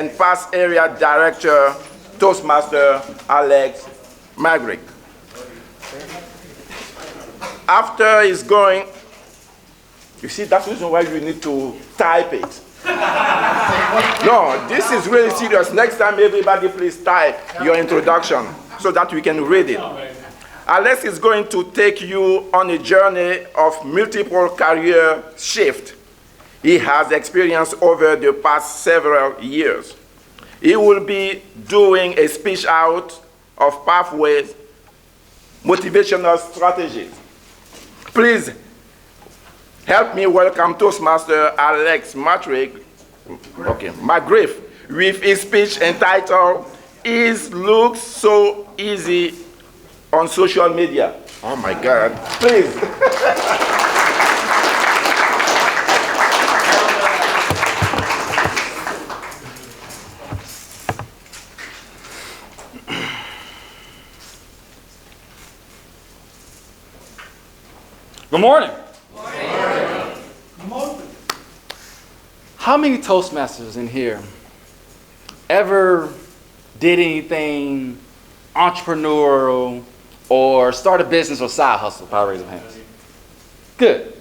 and past area director, Toastmaster Alex McGriff. After he's going, you see, that's the reason why you need to type it. No, this is really serious. Next time, everybody please type your introduction so that we can read it. Alex is going to take you on a journey of multiple career shifts he has experienced over the past several years. He will be doing a speech out of pathways, motivational strategies. Please help me welcome Toastmaster Alex McGriff with his speech entitled, "It Looks So Easy on Social Media." Oh my God, please. Good morning. Good morning. How many Toastmasters in here ever did anything entrepreneurial or start a business or side hustle? Power raise of hands. Good.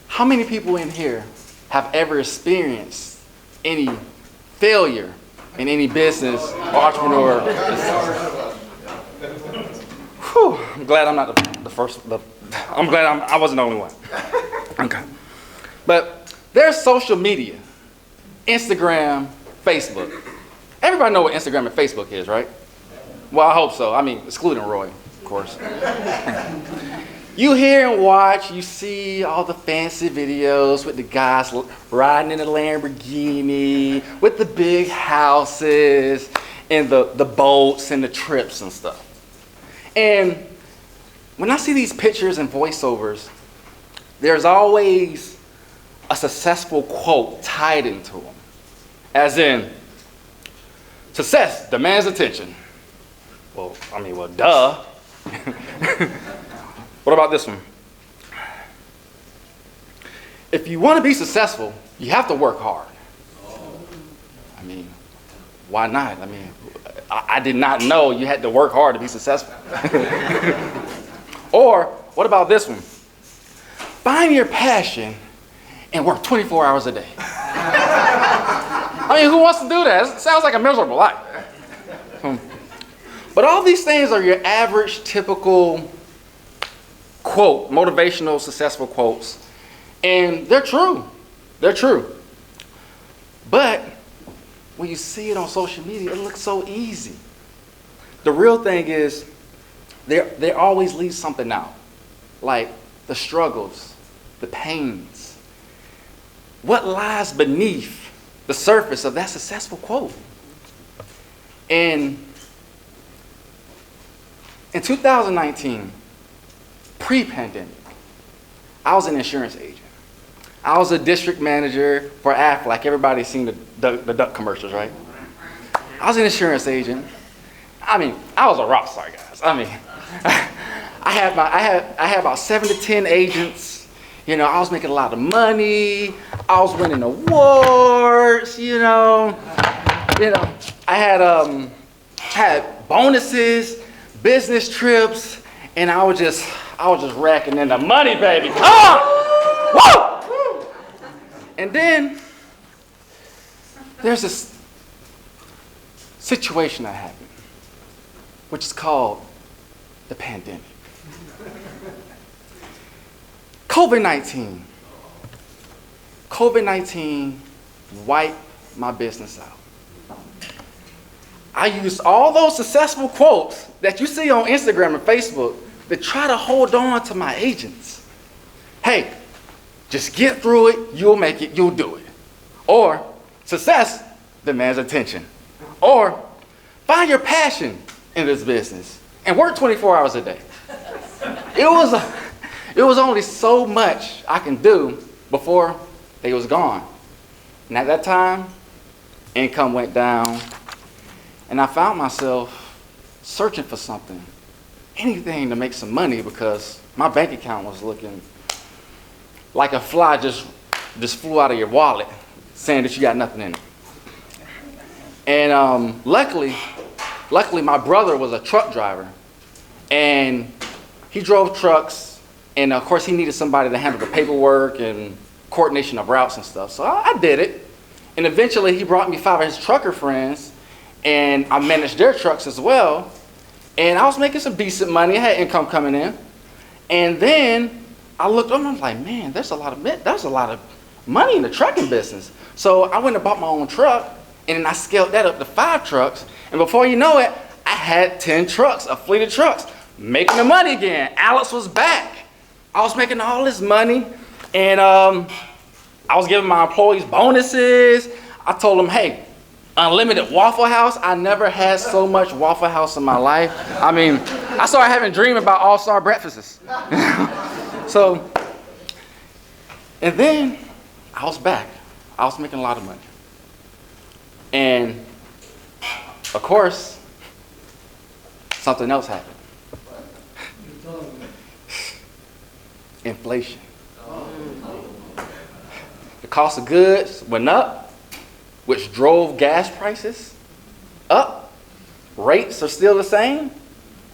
How many people in here have ever experienced any failure in any business or entrepreneur? Whew, I'm glad I'm not the first. I'm glad I wasn't the only one. Okay. But there's social media, Instagram, Facebook. Everybody know what Instagram and Facebook is, right? Well, I hope so. I mean, excluding Roy, of course. You hear and watch, you see all the fancy videos with the guys riding in a Lamborghini, with the big houses, and the boats and the trips and stuff. And when I see these pictures and voiceovers, there's always a successful quote tied into them. As in, success demands attention. Well, duh. What about this one? If you want to be successful, you have to work hard. I mean, why not? I mean, I did not know you had to work hard to be successful. Or, what about this one? Find your passion and work 24 hours a day. I mean, who wants to do that? It sounds like a miserable life. But all these things are your average, typical quote, motivational, successful quotes. And they're true. They're true. But when you see it on social media, it looks so easy. The real thing is, they always leave something out, like the struggles, the pains. What lies beneath the surface of that successful quote? And in 2019, pre-pandemic, I was an insurance agent. I was a district manager for Aflac. Everybody's seen the duck commercials, right? I was an insurance agent. I mean, I was a rock star, guys. I mean, I had about 7 to 10 agents. You know, I was making a lot of money. I was winning awards. You know, I had bonuses, business trips, and I was just racking in the money, baby. Come on, woo! And then there's this situation that happened, which is called the pandemic. COVID-19 wiped my business out. I used all those successful quotes that you see on Instagram and Facebook to try to hold on to my agents. Hey, just get through it, you'll make it, you'll do it. Or, success demands attention. Or, find your passion in this business and work 24 hours a day. It was only so much I can do before they was gone. And at that time, income went down, and I found myself searching for something, anything to make some money, because my bank account was looking like a fly just flew out of your wallet, saying that you got nothing in it. And luckily, my brother was a truck driver, and he drove trucks, and of course he needed somebody to handle the paperwork and coordination of routes and stuff. So I did it, and eventually he brought me 5 of his trucker friends, and I managed their trucks as well, and I was making some decent money. I had income coming in, and then I looked up and I was like, man, there's a lot of money in the trucking business. So I went and bought my own truck, and then I scaled that up to 5 trucks, and before you know it, I had 10 trucks, a fleet of trucks, making the money again. Alex was back. I was making all this money, and I was giving my employees bonuses. I told them, hey, unlimited Waffle House. I never had so much Waffle House in my life. I mean, I started having a dream about all-star breakfasts. So, and then I was back. I was making a lot of money. And of course, something else happened. Inflation. The cost of goods went up, which drove gas prices up. Rates are still the same.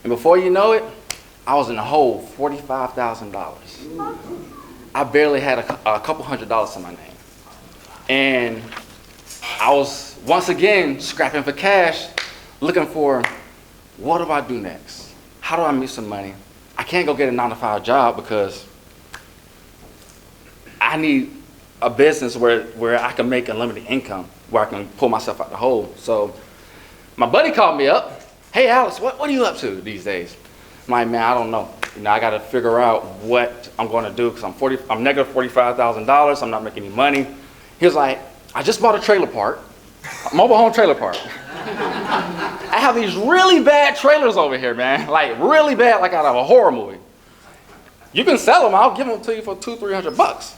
And before you know it, I was in the hole, $45,000. I barely had a couple $100s in my name. And I was once again scrapping for cash, looking for, what do I do next? How do I make some money? I can't go get a 9-to-5 job because I need a business where I can make unlimited income, where I can pull myself out the hole. So my buddy called me up. Hey, Alex, what are you up to these days? I'm like, man, I don't know. I got to figure out what I'm going to do because I'm negative $45,000. I'm not making any money. He was like, I just bought a trailer park, a mobile home trailer park. I have these really bad trailers over here, man. Like really bad, like out of a horror movie. You can sell them. I'll give them to you for $200-300.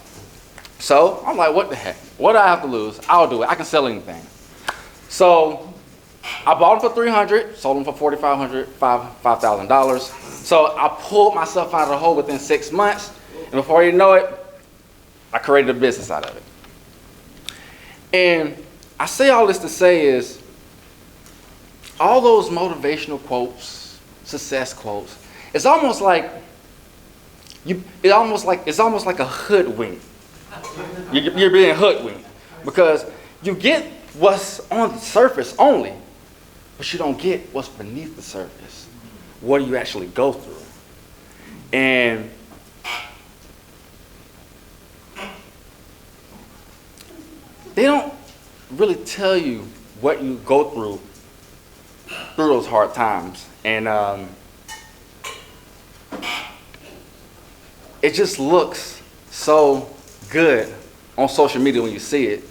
So I'm like, what the heck? What do I have to lose? I'll do it. I can sell anything. So I bought them for $300, sold them for $4,500, $5,000. So I pulled myself out of the hole within 6 months, and before you know it, I created a business out of it. And I say all this to say is, all those motivational quotes, success quotes, it's almost like a hoodwink. You're being hoodwinked because you get what's on the surface only, but you don't get what's beneath the surface. What do you actually go through? And they don't really tell you what you go through those hard times. And it just looks so good on social media when you see it,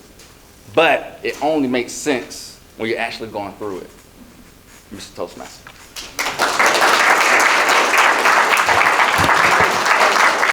but it only makes sense when you're actually going through it. Mr. Toastmaster.